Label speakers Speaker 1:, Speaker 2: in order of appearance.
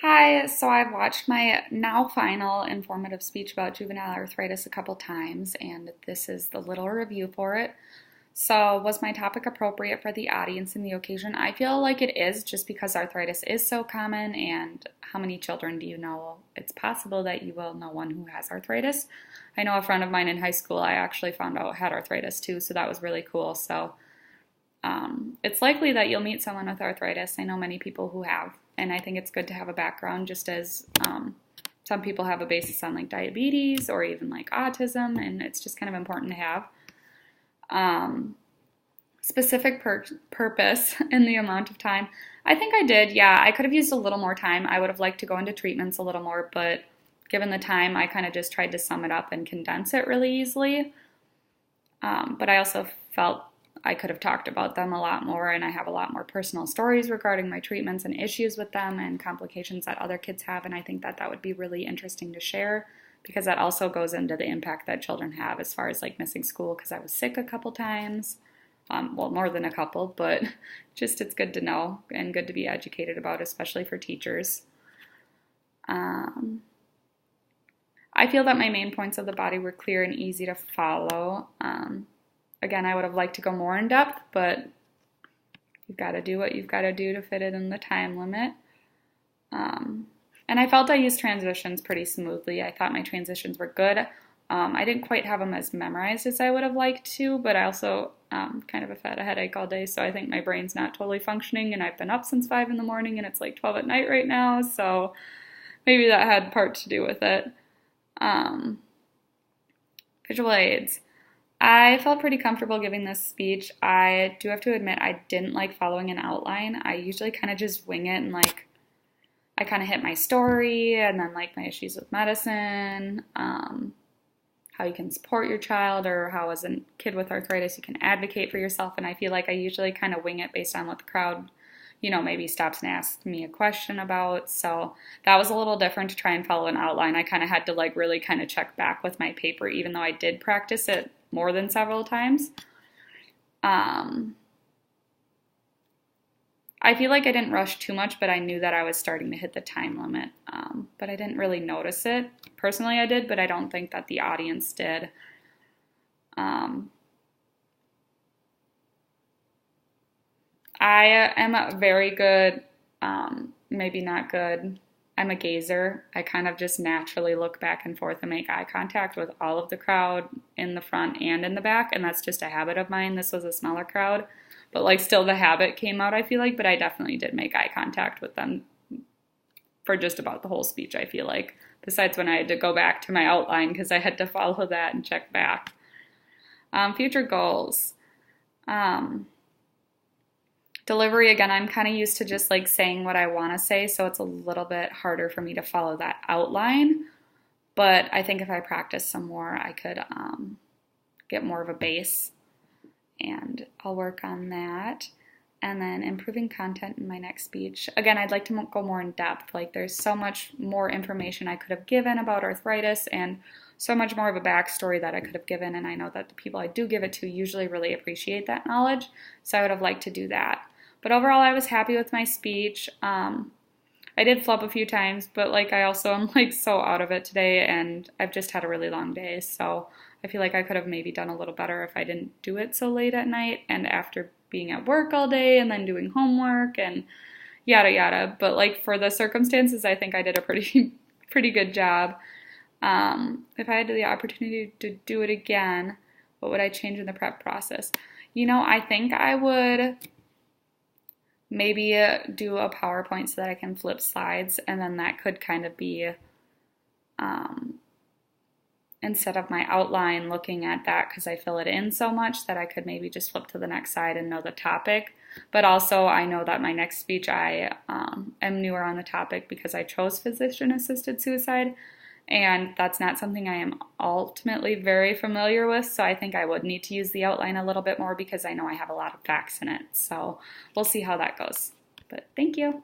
Speaker 1: Hi, so I've watched my now final informative speech about juvenile arthritis a couple times, and this is the little review for it. So, was my topic appropriate for the audience and the occasion? I feel like it is just because arthritis is so common, and how many children do you know? It's possible that you will know one who has arthritis. I know a friend of mine in high school I actually found out had arthritis too, so that was really cool. It's likely that you'll meet someone with arthritis. I know many people who have, and I think it's good to have a background just as some people have a basis on like diabetes or even like autism, and it's just kind of important to have. Specific purpose and the amount of time. I think I did, yeah. I could have used a little more time. I would have liked to go into treatments a little more, but given the time, I kind of just tried to sum it up and condense it really easily. But I also felt I could have talked about them a lot more, and I have a lot more personal stories regarding my treatments and issues with them and complications that other kids have, and I think that that would be really interesting to share because that also goes into the impact that children have as far as like missing school because I was sick a couple times. Well, more than a couple, but just it's good to know and good to be educated about, especially for teachers. Um, I feel that my main points of the body were clear and easy to follow. Again, I would have liked to go more in depth, but you've got to do what you've got to do to fit it in the time limit. And I felt I used transitions pretty smoothly. I thought my transitions were good. I didn't quite have them as memorized as I would have liked to, but I also kind of have had a headache all day, so I think my brain's not totally functioning, and I've been up since 5 in the morning, and it's like 12 at night right now, so maybe that had part to do with it. Visual aids. I felt pretty comfortable giving this speech. I do have to admit I didn't like following an outline. I usually kind of just wing it and like I kind of hit my story and then like my issues with medicine, how you can support your child or how as a kid with arthritis you can advocate for yourself. And I feel like I usually kind of wing it based on what the crowd, maybe stops and asks me a question about. So that was a little different to try and follow an outline. I kind of had to like really kind of check back with my paper even though I did practice it more than several times. I feel like I didn't rush too much, but I knew that I was starting to hit the time limit. But I didn't really notice it. Personally, I did, but I don't think that the audience did. I am a very good, maybe not good. I'm a gazer. I kind of just naturally look back and forth and make eye contact with all of the crowd in the front and in the back, and that's just a habit of mine. This was a smaller crowd, but like still the habit came out, I feel like, but I definitely did make eye contact with them for just about the whole speech, I feel like, besides when I had to go back to my outline because I had to follow that and check back. Future goals. Delivery, again, I'm kind of used to just like saying what I want to say, so it's a little bit harder for me to follow that outline. But I think if I practice some more, I could get more of a base, and I'll work on that. And then improving content in my next speech. Again, I'd like to go more in depth. Like there's so much more information I could have given about arthritis and so much more of a backstory that I could have given. And I know that the people I do give it to usually really appreciate that knowledge. So I would have liked to do that. But overall, I was happy with my speech. I did flub a few times, but like I also am like so out of it today and I've just had a really long day. So I feel like I could have maybe done a little better if I didn't do it so late at night and after being at work all day and then doing homework and yada yada. But like for the circumstances, I think I did a pretty good job. If I had the opportunity to do it again, what would I change in the prep process? I think I would maybe do a PowerPoint so that I can flip slides, and then that could kind of be, instead of my outline, looking at that because I fill it in so much that I could maybe just flip to the next slide and know the topic. But also I know that my next speech I am newer on the topic because I chose physician-assisted suicide, and that's not something I am ultimately very familiar with, so I think I would need to use the outline a little bit more because I know I have a lot of facts in it. So we'll see how that goes. But thank you.